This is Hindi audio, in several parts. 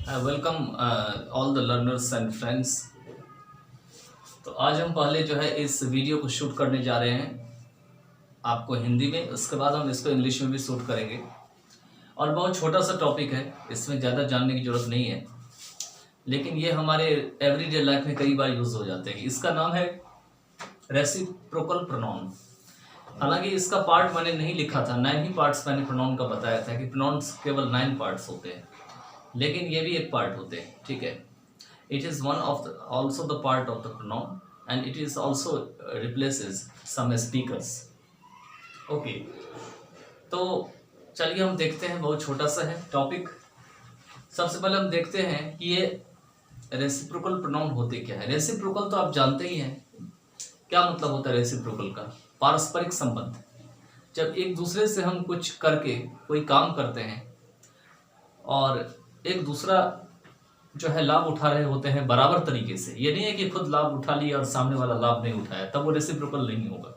I welcome all the learners and friends। तो आज हम पहले जो है इस वीडियो को शूट करने जा रहे हैं आपको हिंदी में, उसके बाद हम इसको इंग्लिश में भी शूट करेंगे। और बहुत छोटा सा टॉपिक है, इसमें ज़्यादा जानने की ज़रूरत नहीं है, लेकिन ये हमारे एवरीडे लाइफ में कई बार यूज़ हो जाते हैं। इसका नाम है रेसिप्रोकल प्रोनाउन। हालांकि इसका पार्ट मैंने नहीं लिखा था, 9 ही पार्ट्स मैंने प्रोनाउन का बताया था कि प्रोनाउंस केवल 9 पार्ट्स होते हैं, लेकिन ये भी एक पार्ट होते हैं। ठीक है, it is one of the also the part of the pronoun and it is also replaces some speakers। okay, तो चलिए हम देखते हैं, बहुत छोटा सा है टॉपिक। सबसे पहले हम देखते हैं कि ये रेसिप्रोकल प्रोनाउन होते क्या है। रेसिप्रोकल तो आप जानते ही हैं, क्या मतलब होता है रेसिप्रोकल का? पारस्परिक संबंध। जब एक दूसरे से हम कुछ करके कोई काम करते हैं और एक दूसरा जो है लाभ उठा रहे होते हैं बराबर तरीके से, ये नहीं है कि खुद लाभ उठा लिया और सामने वाला लाभ नहीं उठाया, तब वो रेसिप्रोकल नहीं होगा।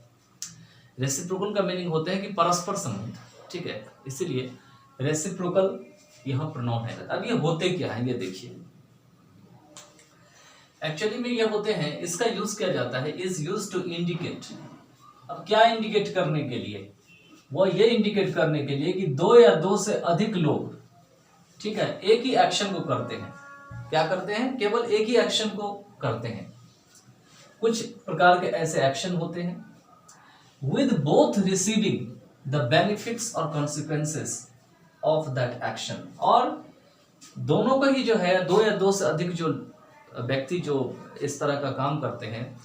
रेसिप्रोकल का मीनिंग होता है कि परस्पर संबंध। ठीक है, इसीलिए रेसिप्रोकल यहाँ प्रोनाउन है। अब ये होते क्या है, ये देखिए। एक्चुअली में ये होते हैं, इसका यूज किया जाता है, इज यूज टू इंडिकेट। अब क्या इंडिकेट करने के लिए? वो ये इंडिकेट करने के लिए कि दो या दो से अधिक लोग, ठीक है, एक ही एक्शन को करते हैं। क्या करते हैं? केवल एक ही एक्शन को करते हैं। कुछ प्रकार के ऐसे एक्शन होते हैं with both receiving the benefits और कॉन्सिक्वेंसेस ऑफ दैट एक्शन, और दोनों का ही जो है, दो या दो से अधिक जो व्यक्ति जो इस तरह का काम करते हैं,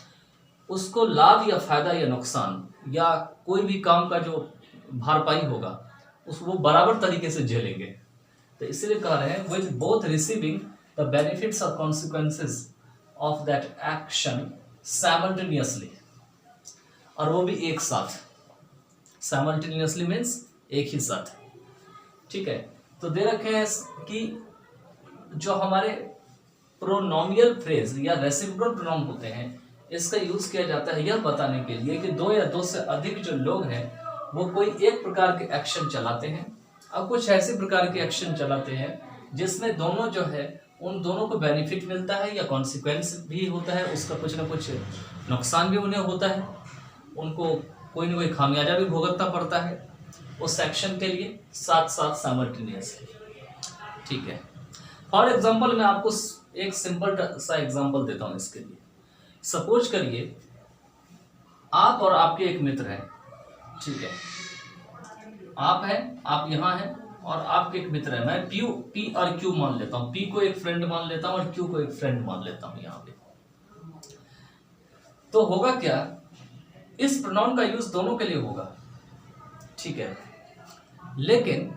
उसको लाभ या फायदा या नुकसान या कोई भी काम का जो भरपाई होगा उसको वो बराबर तरीके से झेलेंगे। तो इसलिए कह रहे हैं with both receiving the benefits or consequences of that action simultaneously, और वो भी एक साथ। simultaneously means एक ही साथ। ठीक है, तो दे रखे हैं कि जो हमारे प्रोनोमियल फ्रेज या रेसिप्रोकल प्रोनाउन होते हैं, इसका यूज किया जाता है यह बताने के लिए कि दो या दो से अधिक जो लोग हैं वो कोई एक प्रकार के एक्शन चलाते हैं, और कुछ ऐसे प्रकार के एक्शन चलाते हैं जिसमें दोनों जो है, उन दोनों को बेनिफिट मिलता है या कॉन्सिक्वेंस भी होता है, उसका कुछ ना कुछ नुकसान भी उन्हें होता है, उनको कोई ना कोई खामियाजा भी भुगतना पड़ता है उस एक्शन के लिए, साथ साथ साइमल्टेनियसली। ठीक है, फॉर एग्जांपल मैं आपको एक सिंपल सा एग्जांपल देता हूँ इसके लिए। सपोज करिए आप और आपके एक मित्र हैं। ठीक है, आप हैं, आप यहाँ हैं और आपके एक मित्र है। मैं पी और क्यू मान लेता हूँ, पी को एक फ्रेंड मान लेता हूँ और क्यू को एक फ्रेंड मान लेता हूँ यहाँ पे। तो होगा क्या, इस प्रोनाउन का यूज दोनों के लिए होगा। ठीक है, लेकिन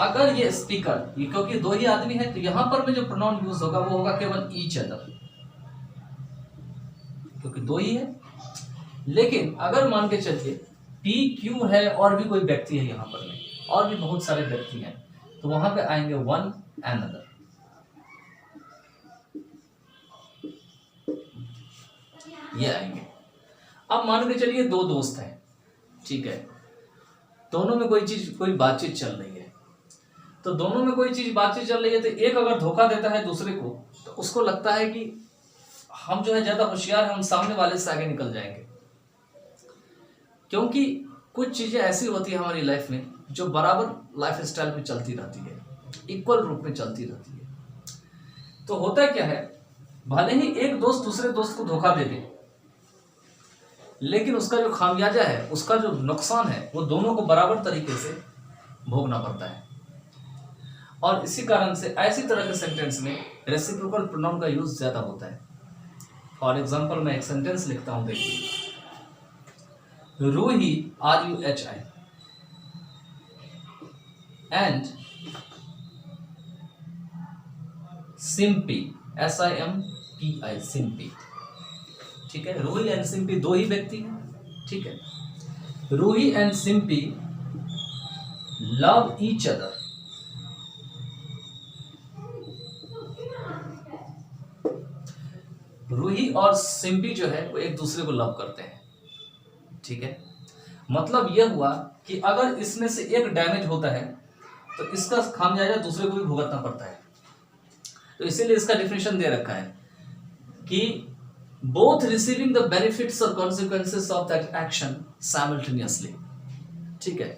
अगर ये स्पीकर, ये क्योंकि दो ही आदमी है, तो यहां पर में जो प्रोनाउन यूज होगा वो होगा केवल ईच अदर, क्योंकि दो ही है। लेकिन अगर मान के चलिए पी क्यू है और भी कोई व्यक्ति है यहाँ पर में, और भी बहुत सारे व्यक्ति हैं, तो वहां पे आएंगे वन एंड अदर। ये आएंगे। अब मान के चलिए दो दोस्त हैं। ठीक है, दोनों में कोई बातचीत चल रही है, तो दोनों में कोई चीज बातचीत चल रही है, तो एक अगर धोखा देता है दूसरे को, तो उसको लगता है कि हम जो है ज्यादा होशियार हैं, हम सामने वाले से आगे निकल जाएंगे। क्योंकि कुछ चीजें ऐसी होती है हमारी लाइफ में जो बराबर लाइफ स्टाइल में चलती रहती है, इक्वल रूप में चलती रहती है। तो होता क्या है, भले ही एक दोस्त दूसरे दोस्त को धोखा दे दे, लेकिन उसका जो खामियाजा है, उसका जो नुकसान है, वो दोनों को बराबर तरीके से भोगना पड़ता है। और इसी कारण से ऐसी तरह के सेंटेंस में रेसिप्रोकल प्रोनाउन का यूज ज्यादा होता है। फॉर एग्जाम्पल मैं एक सेंटेंस लिखता हूं, देखिए। Ruhi RUHI and Simpi SIMPI Simpi. ठीक है, रूही एंड सिंपी दो ही व्यक्ति हैं। ठीक है, Ruhi and Simpi love each other. Ruhi और सिंपी जो है वो एक दूसरे को लव करते हैं। ठीक है, मतलब यह हुआ कि अगर इसमें से एक डैमेज होता है तो इसका खामियाजा दूसरे को भी भुगतना पड़ता है। तो इसीलिए इसका डिफिनेशन दे रखा है कि बोथ रिसीविंग द बेनिफिट्स और consequences of that action simultaneously. ठीक है,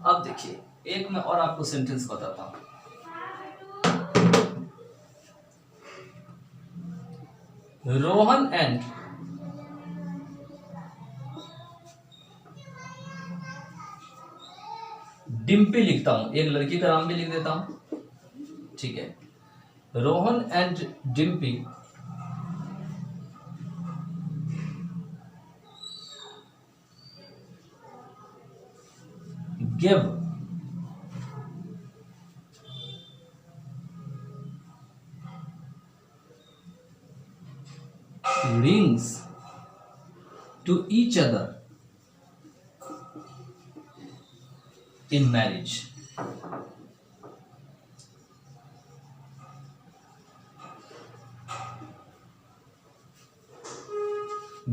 अब देखिए एक मैं और आपको सेंटेंस बताता हूं। रोहन एंड डिम्पी लिखता हूं, एक लड़की का नाम भी लिख देता हूं। ठीक है, Rohan and Dimpy give rings to each other in marriage.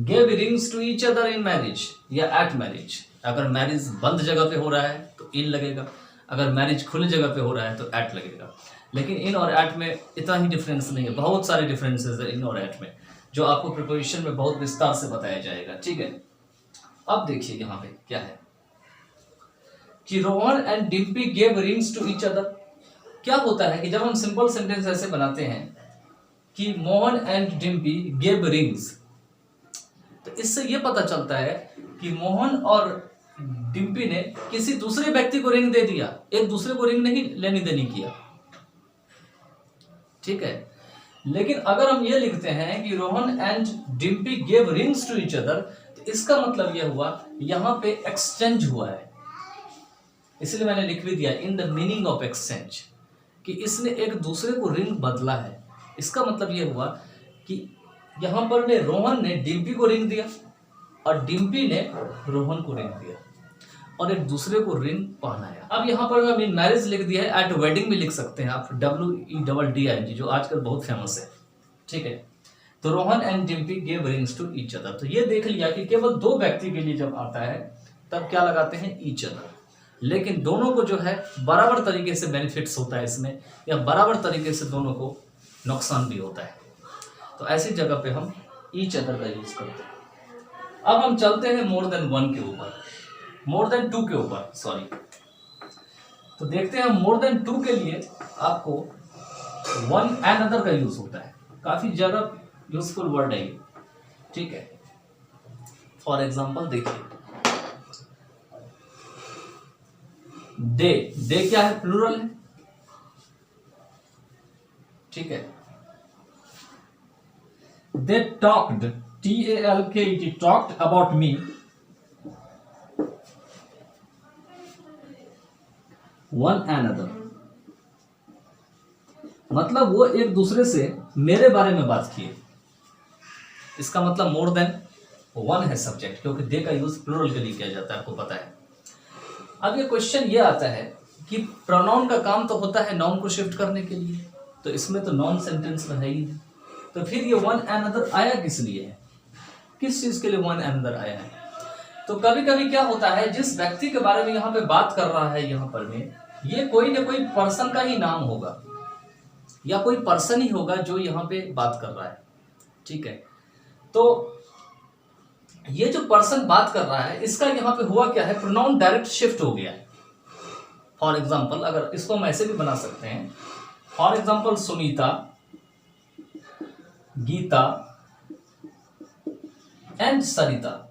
Gave rings to each other in marriage या at marriage। अगर मैरिज बंद जगह पे हो रहा है तो इन लगेगा, अगर मैरिज खुली जगह पे हो रहा है तो एट लगेगा। लेकिन इन और एट में इतना ही डिफरेंस नहीं है, बहुत सारे डिफरेंसेस है इन और एट में, जो आपको प्रिपोजिशन में बहुत विस्तार से बताया जाएगा। ठीक है, अब देखिए यहाँ पे क्या है कि Rohan and Dimpi gave rings to each other. क्या होता है कि जब हम सिंपल सेंटेंस ऐसे बनाते हैं कि Mohan and Dimpi gave rings, तो इससे यह पता चलता है कि मोहन और डिम्पी ने किसी दूसरे व्यक्ति को रिंग दे दिया, एक दूसरे को रिंग नहीं लेनी देनी किया। ठीक है, लेकिन अगर हम ये लिखते हैं कि Rohan and Dimpi gave rings to each other, तो इसका मतलब यह हुआ यहां पे एक्सचेंज हुआ है, इसलिए मैंने लिख भी दिया in the meaning of exchange, कि इसने एक दूसरे को रिंग बदला है। इसका मतलब यह हुआ कि यहां पर ने रोहन ने डिम्पी को रिंग दिया और डिम्पी ने रोहन को रिंग दिया और एक दूसरे को रिंग पहनाया। अब यहाँ पर मैं मैरिज लिख दिया है, एट वेडिंग भी लिख सकते हैं आप, WEDDING, जो आजकल बहुत फेमस है। ठीक है, तो Rohan and Dimpi gave rings to each other. तो ये देख लिया कि केवल दो व्यक्ति के लिए जब आता है तब क्या लगाते हैं, ईच अदर, लेकिन दोनों को जो है बराबर तरीके से बेनिफिट्स होता है इसमें, या बराबर तरीके से दोनों को नुकसान भी होता है, तो ऐसी जगह पे हम ईच अदर का यूज करते हैं। अब हम चलते हैं मोर देन वन के ऊपर, मोर देन टू के ऊपर, सॉरी। तो देखते हैं मोर देन टू के लिए आपको वन एंड अदर का यूज होता है, काफी ज्यादा यूजफुल वर्ड है ये। ठीक है, फॉर एग्जांपल देखिए दे, दे क्या है, प्लूरल है। ठीक है, they talked, TALKED, talked about me one and other, मतलब वो एक दूसरे से मेरे बारे में बात किए। इसका मतलब मोर देन वन है सब्जेक्ट, क्योंकि दे का यूज प्लूरल के लिए किया जाता है, आपको पता है। अब ये क्वेश्चन ये आता है कि प्रोनाउन का काम तो होता है नाउन को शिफ्ट करने के लिए, तो इसमें तो नॉन सेंटेंस में है ही, तो फिर ये वन एंड अदर आया किस लिए है, किस चीज के लिए वन एंड अदर आया है। तो कभी कभी क्या होता है, जिस व्यक्ति के बारे में यहाँ पे बात कर रहा है यहाँ पर में, ये कोई ना कोई पर्सन का ही नाम होगा या कोई पर्सन ही होगा जो यहाँ पे बात कर रहा है। ठीक है, तो ये जो पर्सन बात कर रहा है इसका यहाँ पे हुआ क्या है, प्रोनाउन डायरेक्ट शिफ्ट हो गया है। फॉर एग्जाम्पल अगर इसको हम ऐसे भी बना सकते हैं, for example Sunita, Geeta and Sarita.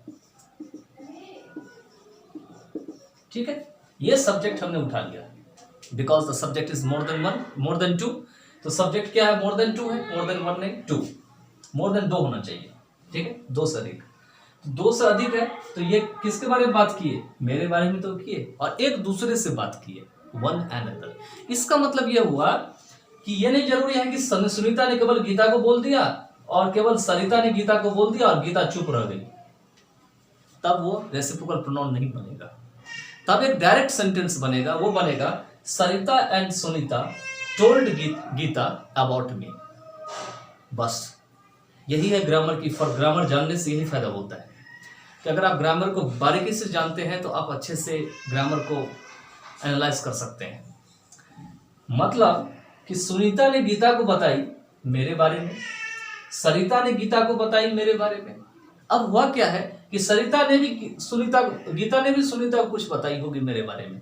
ठीक है, ये सब्जेक्ट हमने उठा लिया because the subject is more than one, more than two. तो सब्जेक्ट क्या है, मोर देन टू है, मोर देन वन नहीं, टू, मोर देन दो होना चाहिए। ठीक है, दो से अधिक, दो से अधिक है तो ये किसके बारे में बात किए, मेरे बारे में तो किए, और एक दूसरे से बात किए, वन एंड अदर। इसका मतलब यह हुआ कि ये नहीं जरूरी है कि सुनीता ने केवल गीता को बोल दिया और केवल सरिता ने गीता को बोल दिया और गीता चुप रह गई, तब वो रेसिप्रोकल प्रोनाउन नहीं बनेगा। तब एक डायरेक्ट सेंटेंस बनेगा, वो बनेगा Sarita and Sunita told Geeta about me. बस यही है ग्रामर की, फॉर ग्रामर जानने से यही फायदा होता है कि अगर आप ग्रामर को बारीकी से जानते हैं तो आप अच्छे से ग्रामर को एनालाइज कर सकते हैं। मतलब कि सुनीता ने गीता को बताई मेरे बारे में, सरिता ने गीता को बताई मेरे बारे में। अब हुआ क्या है कि गीता ने भी सुनीता को कुछ बताई होगी मेरे बारे में,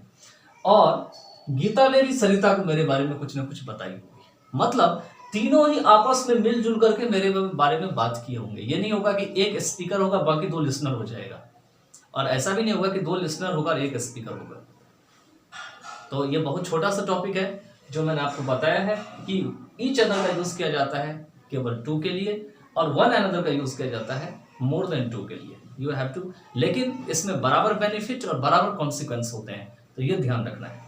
और गीता ने भी सरिता को मेरे बारे में कुछ ना कुछ बताई होगी। मतलब तीनों ही आपस में मिलजुल करके मेरे बारे में बात किए होंगे। ये नहीं होगा कि एक स्पीकर होगा बाकी दो लिसनर हो जाएगा, और ऐसा भी नहीं होगा कि दो लिसनर होगा और एक स्पीकर होगा। तो ये बहुत छोटा सा टॉपिक है जो मैंने आपको बताया है कि ईच अदर का यूज किया जाता है केवल टू के लिए, और वन अनदर का यूज किया जाता है मोर देन टू के लिए। यू हैव टू, लेकिन इसमें बराबर बेनिफिट और बराबर कॉन्सिक्वेंस होते हैं, तो ये ध्यान रखना है।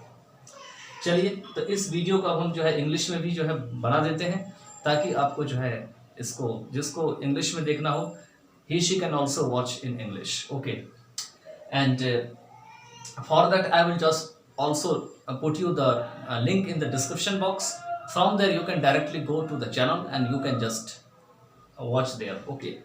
चलिए, तो इस वीडियो को अब हम जो है इंग्लिश में भी जो है बना देते हैं, ताकि आपको जो है इसको, जिसको इंग्लिश में देखना हो, he she can also watch in English. Okay, and for that I will just also put you the link in the description box. From there you can directly go to the channel and you can just watch there. Okay.